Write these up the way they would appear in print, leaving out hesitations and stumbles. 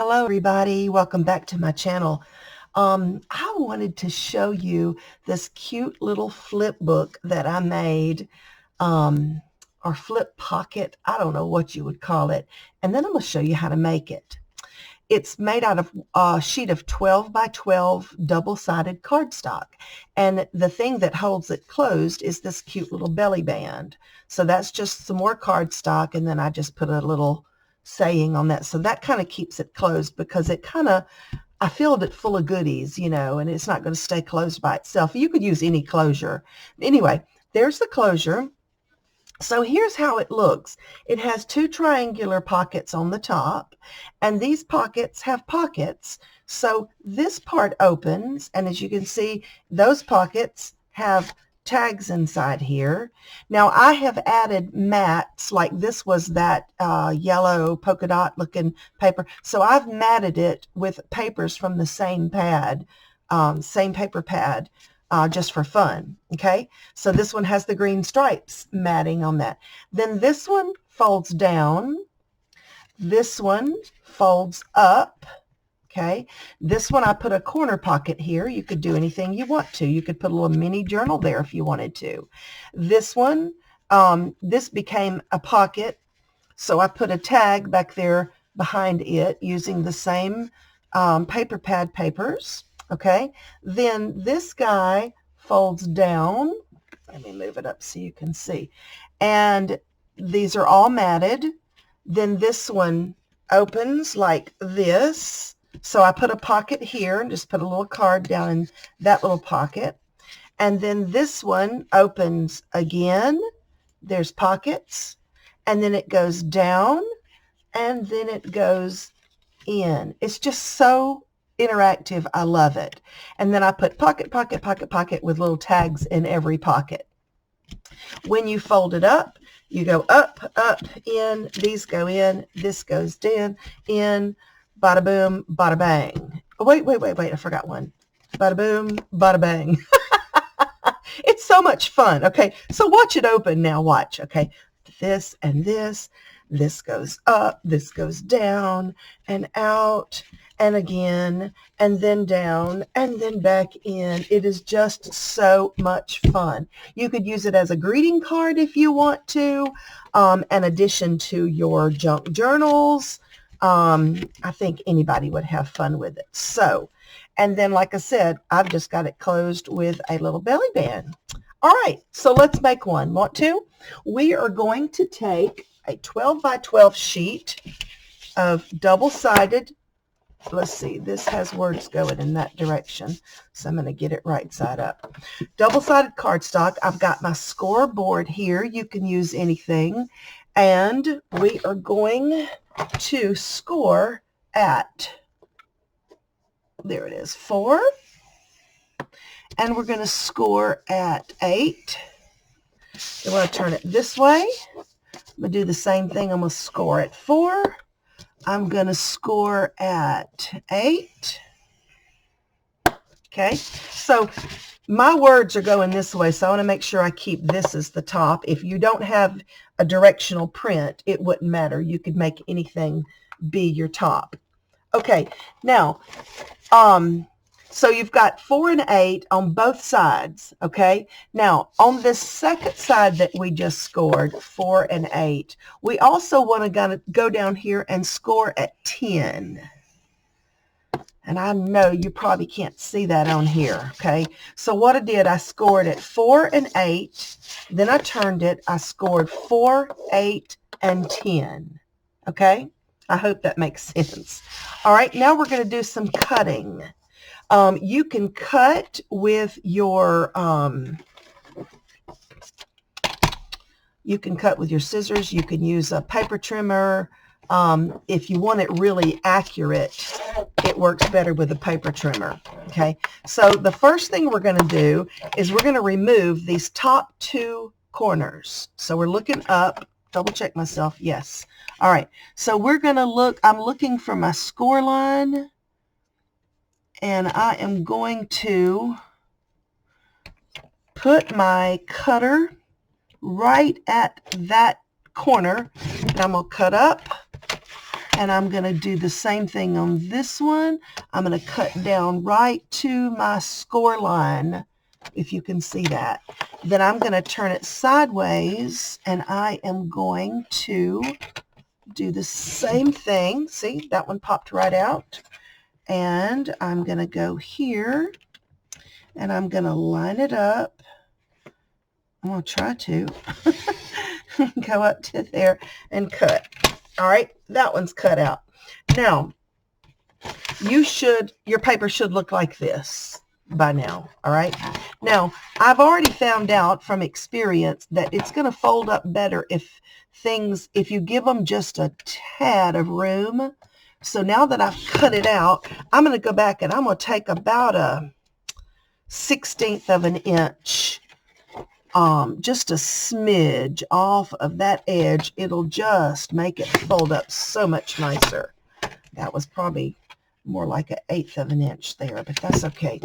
Hello everybody, welcome back to my channel. I wanted to show you this cute little flip book that I made, or flip pocket, I don't know what you would call it, and then I'm going to show you how to make it. It's made out of a sheet of 12 by 12 double-sided cardstock, and the thing that holds it closed is this cute little belly band. So that's just some more cardstock, and then I just put a little saying on that. So that kind of keeps it closed because I filled it full of goodies, and it's not going to stay closed by itself. You could use any closure. Anyway, there's the closure. So here's how it looks. It has two triangular pockets on the top, and these pockets have pockets. So this part opens, and as you can see, those pockets have tags inside here. Now I have added mats, like this was that yellow polka dot looking paper. So I've matted it with papers from the same pad, same paper pad. Just for fun, okay? So this one has the green stripes matting on that. Then this one folds down. This one folds up, okay? This one I put a corner pocket here. You could do anything you want to. You could put a little mini journal there if you wanted to. This one, this became a pocket, so I put a tag back there behind it using the same paper pad papers. Okay, then this guy folds down. Let me move it up so you can see. And these are all matted. Then this one opens like this. So I put a pocket here and just put a little card down in that little pocket. And then this one opens again. There's pockets. And then it goes down. And then it goes in. It's just so interactive. I love it. And then I put pocket, pocket, pocket, pocket with little tags in every pocket. When you fold it up, you go up, up, in, these go in, this goes down, in, bada boom, bada bang. Oh, wait, I forgot one. Bada boom, bada bang. It's so much fun. Okay, so watch it open now. Watch. Okay, this and this. This goes up, this goes down and out and again and then down and then back in. It is just so much fun. You could use it as a greeting card if you want to, in addition to your junk journals. I think anybody would have fun with it. So, and then like I said, I've just got it closed with a little belly band. All right, so let's make one. Want to? We are going to take a 12 by 12 sheet of double-sided, let's see, this has words going in that direction, so I'm going to get it right side up. Double-sided cardstock. I've got my scoreboard here. You can use anything. And we are going to score at, there it is, 4. And we're going to score at 8. I'm going to turn it this way. I'm going to do the same thing. I'm going to score at 4. I'm going to score at 8. Okay, so my words are going this way, so I want to make sure I keep this as the top. If you don't have a directional print, it wouldn't matter. You could make anything be your top. Okay, now, so you've got 4 and 8 on both sides, okay? Now, on this second side that we just scored, 4 and 8, we also want to go down here and score at 10. And I know you probably can't see that on here, okay? So what I did, I scored at 4 and 8. Then I turned it. I scored 4, 8, and 10, okay? I hope that makes sense. All right, now we're going to do some cutting. You can cut with your scissors. You can use a paper trimmer. If you want it really accurate, it works better with a paper trimmer. Okay, so the first thing we're going to do is we're going to remove these top 2 corners. So we're looking up. Double check myself. Yes. All right. So we're going to look. I'm looking for my score line. And I am going to put my cutter right at that corner. And I'm going to cut up and I'm going to do the same thing on this one. I'm going to cut down right to my score line, if you can see that. Then I'm going to turn it sideways, and I am going to do the same thing. See, that one popped right out. And I'm going to go here, and I'm going to line it up. I'm going to try to go up to there and cut. All right, that one's cut out. Now, your paper should look like this by now. All right. Now, I've already found out from experience that it's going to fold up better if you give them just a tad of room. So now that I've cut it out, I'm going to go back and I'm going to take about a 1/16 of an inch, just a smidge off of that edge. It'll just make it fold up so much nicer. That was probably more like an 1/8 of an inch there, but that's okay.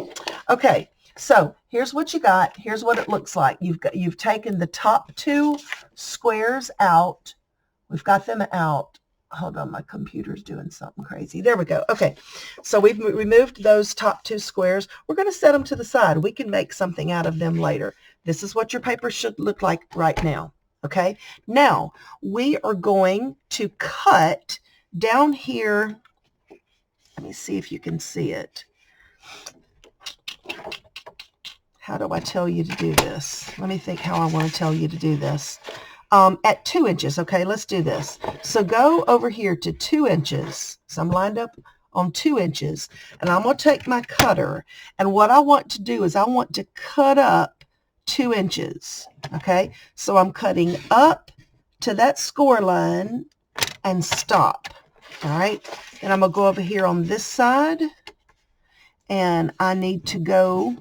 Okay, so here's what you got. Here's what it looks like. You've taken the top 2 squares out. We've got them out. Hold on, my computer's doing something crazy. There we go. Okay, so we've removed those top 2 squares. We're going to set them to the side. We can make something out of them later. This is what your paper should look like right now. Okay, now we are going to cut down here. Let me see if you can see it. How do I tell you to do this? Let me think how I want to tell you to do this. At 2 inches, okay, let's do this. So go over here to 2 inches. So I'm lined up on 2 inches, and I'm going to take my cutter, and what I want to do is I want to cut up 2 inches, okay? So I'm cutting up to that score line and stop, all right? And I'm going to go over here on this side, and I need to go,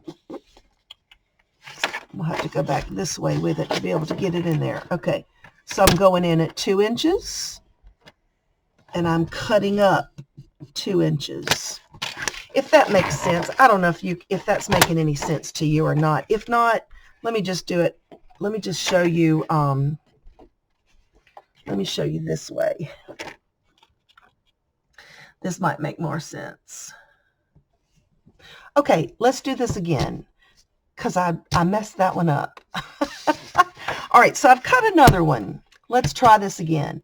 we'll have to go back this way with it to be able to get it in there. Okay, so I'm going in at 2 inches, and I'm cutting up 2 inches. If that makes sense. I don't know if that's making any sense to you or not. If not, let me just do it. Let me just show you. Let me show you this way. This might make more sense. Okay, let's do this again, because I messed that one up. All right, so I've cut another one. Let's try this again.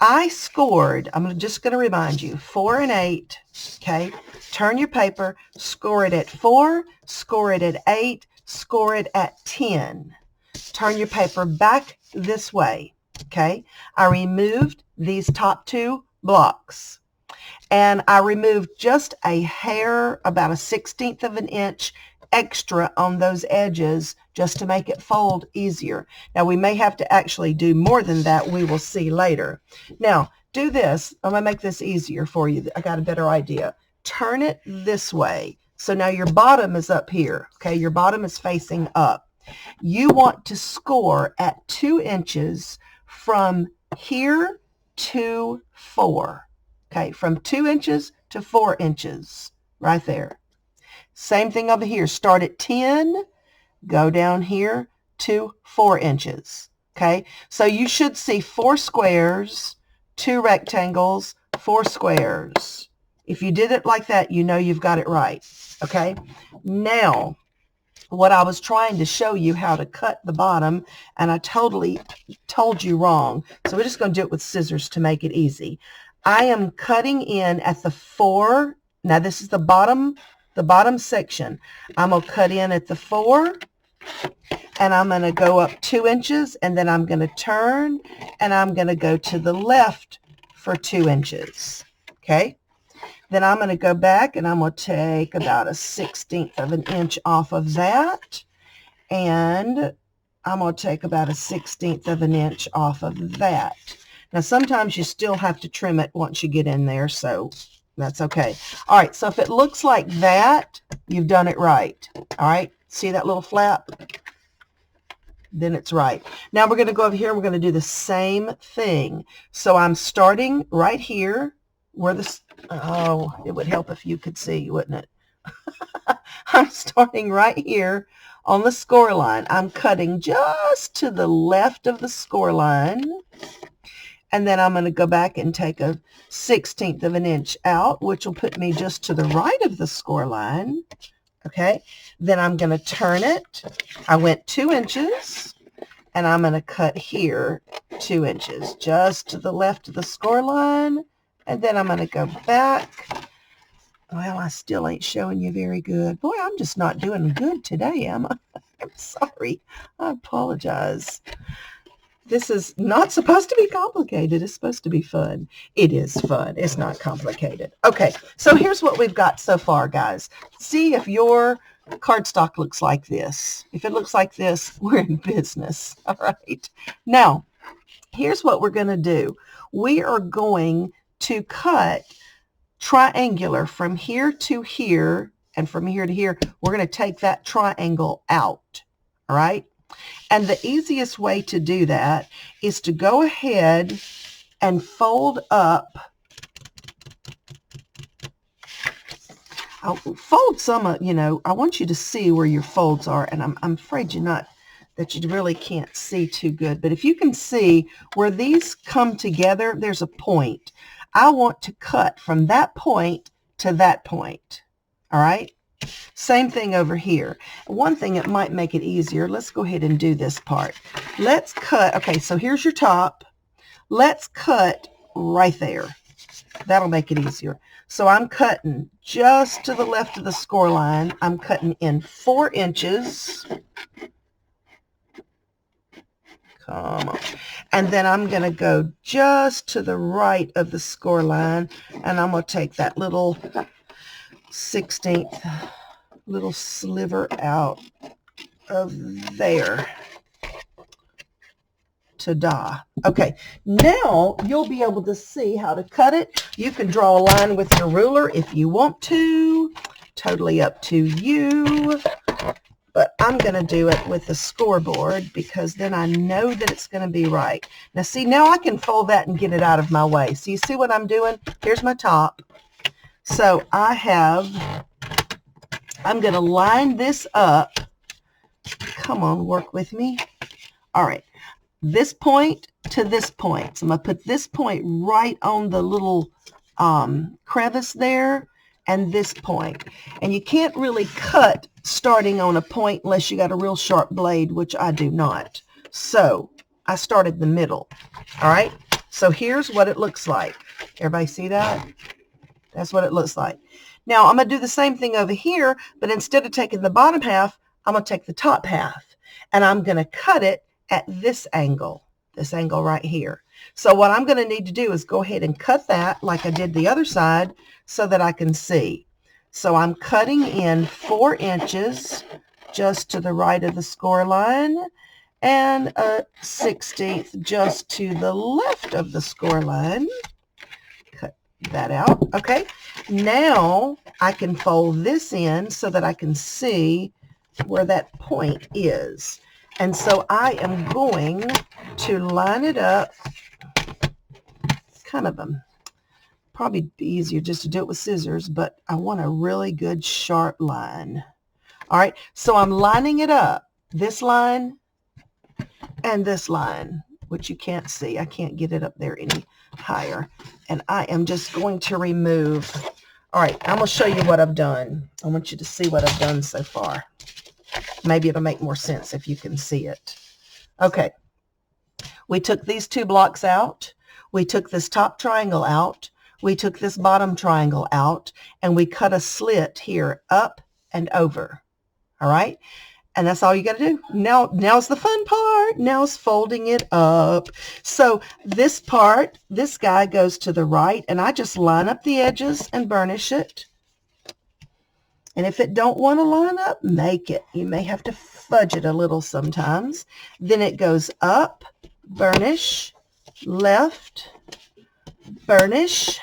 I scored, I'm just going to remind you, 4 and 8, okay? Turn your paper, score it at 4, score it at 8, score it at 10. Turn your paper back this way, okay? I removed these top 2 blocks, and I removed just a hair, about a 1/16 of an inch extra on those edges just to make it fold easier. Now we may have to actually do more than that. We will see later. Now do this. I'm going to make this easier for you. I got a better idea. Turn it this way. So now your bottom is up here. Okay, your bottom is facing up. You want to score at 2 inches from here to 4. Okay, from 2 inches to 4 inches right there. Same thing over here. Start at 10, go down here to 4 inches. Okay, so you should see 4 squares, 2 rectangles, 4 squares. If you did it like that, you know you've got it right. Okay, now what I was trying to show you how to cut the bottom, and I totally told you wrong. So we're just going to do it with scissors to make it easy. I am cutting in at the 4. Now this is the bottom section. I'm going to cut in at the 4, and I'm going to go up 2 inches, and then I'm going to turn, and I'm going to go to the left for 2 inches. Okay? Then I'm going to go back, and I'm going to take about a 1/16 of an inch off of that, and I'm going to take about a 1/16 of an inch off of that. Now sometimes you still have to trim it once you get in there, so that's okay. All right, so if it looks like that, you've done it right. All right, see that little flap? Then it's right. Now we're going to go over here. We're going to do the same thing. So I'm starting right here where this, oh, it would help if you could see, wouldn't it? I'm starting right here on the score line. I'm cutting just to the left of the score line, and then I'm going to go back and take a 1/16 of an inch out, which will put me just to the right of the score line. Okay, then I'm going to turn it. I went 2 inches, and I'm going to cut here 2 inches, just to the left of the score line, and then I'm going to go back. Well, I still ain't showing you very good. Boy, I'm just not doing good today, am I? I'm sorry. I apologize. This is not supposed to be complicated. It's supposed to be fun. It is fun. It's not complicated. Okay, so here's what we've got so far, guys. See if your cardstock looks like this. If it looks like this, we're in business. All right. Now, here's what we're going to do. We are going to cut triangular from here to here and from here to here. We're going to take that triangle out. All right. And the easiest way to do that is to go ahead and fold up. I'll fold some, I want you to see where your folds are, and I'm afraid that you really can't see too good. But if you can see where these come together, there's a point. I want to cut from that point to that point. All right? Same thing over here. One thing that might make it easier, let's go ahead and do this part. Let's cut, okay, so here's your top. Let's cut right there. That'll make it easier. So I'm cutting just to the left of the score line. I'm cutting in 4 inches. Come on. And then I'm going to go just to the right of the score line, and I'm going to take that little 1/16 little sliver out of there. Ta-da. Okay, now you'll be able to see how to cut it. You can draw a line with your ruler if you want to. Totally up to you. But I'm going to do it with the scoreboard because then I know that it's going to be right. Now see, now I can fold that and get it out of my way. So you see what I'm doing? Here's my top. So I'm going to line this up. Come on, work with me. All right. This point to this point. So I'm going to put this point right on the little crevice there, and this point. And you can't really cut starting on a point unless you got a real sharp blade, which I do not. So I started the middle. All right. So here's what it looks like. Everybody see that? That's what it looks like. Now I'm going to do the same thing over here, but instead of taking the bottom half, I'm going to take the top half, and I'm going to cut it at this angle right here. So what I'm going to need to do is go ahead and cut that like I did the other side so that I can see. So I'm cutting in 4 inches just to the right of the score line, and a 1/16 just to the left of the score line. Cut that out. Okay, now I can fold this in so that I can see where that point is. And so I am going to line it up. It's kind of probably be easier just to do it with scissors, but I want a really good sharp line. All right, so I'm lining it up, this line and this line, which you can't see. I can't get it up there any higher. And I am just going to remove. All right, I'm going to show you what I've done. I want you to see what I've done so far. Maybe it'll make more sense if you can see it. Okay, we took these 2 blocks out. We took this top triangle out. We took this bottom triangle out, and we cut a slit here up and over. All right, and that's all you got to do. Now's the fun part. Now it's folding it up. So this part, this guy goes to the right, and I just line up the edges and burnish it. And if it don't want to line up, make it. You may have to fudge it a little sometimes. Then it goes up, burnish, left, burnish,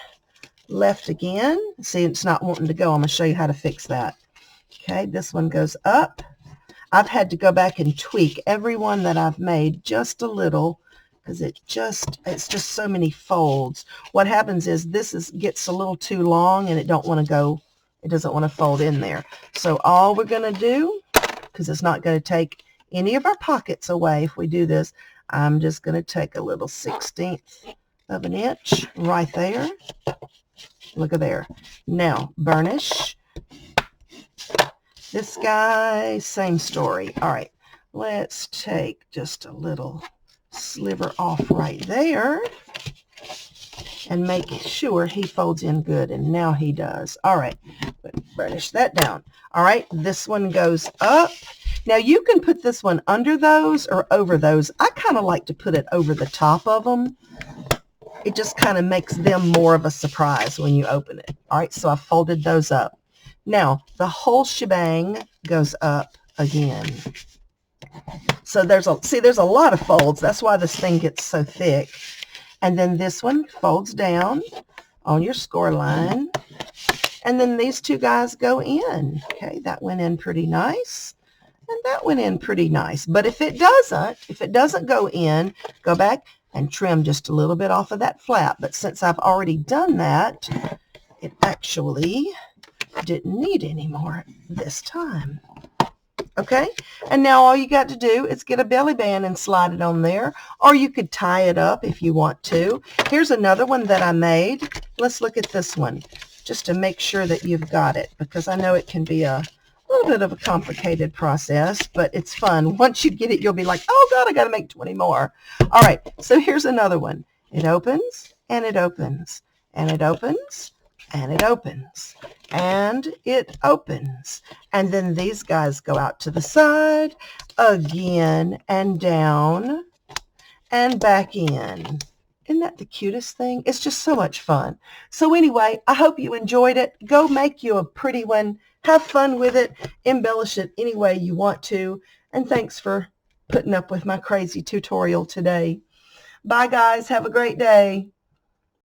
left again. See, it's not wanting to go. I'm going to show you how to fix that. Okay, this one goes up. I've had to go back and tweak every one that I've made just a little because it's just so many folds. What happens is this gets a little too long and it don't want to go. It doesn't want to fold in there. So all we're going to do, because it's not going to take any of our pockets away if we do this, I'm just going to take a little 1/16 of an inch right there. Look at there. Now, burnish. This guy, same story. All right, let's take just a little sliver off right there and make sure he folds in good, and now he does. All right, burnish that down. All right, this one goes up. Now you can put this one under those or over those. I kind of like to put it over the top of them. It just kind of makes them more of a surprise when you open it. All right, so I folded those up. Now the whole shebang goes up again. So there's a lot of folds. That's why this thing gets so thick. And then this one folds down on your score line. And then these two guys go in. Okay, that went in pretty nice. And that went in pretty nice. But if it doesn't go in, go back and trim just a little bit off of that flap. But since I've already done that, it actually didn't need any more this time. Okay, and now all you got to do is get a belly band and slide it on there, or you could tie it up if you want to. Here's another one that I made. Let's look at this one just to make sure that you've got it, because I know it can be a little bit of a complicated process, but it's fun. Once you get it, you'll be like, oh God, I got to make 20 more. All right, so here's another one. It opens, and it opens, and it opens, and it opens, and it opens. And then these guys go out to the side again and down and back in. Isn't that the cutest thing? It's just so much fun. So anyway, I hope you enjoyed it. Go make you a pretty one. Have fun with it. Embellish it any way you want to. And thanks for putting up with my crazy tutorial today. Bye, guys. Have a great day.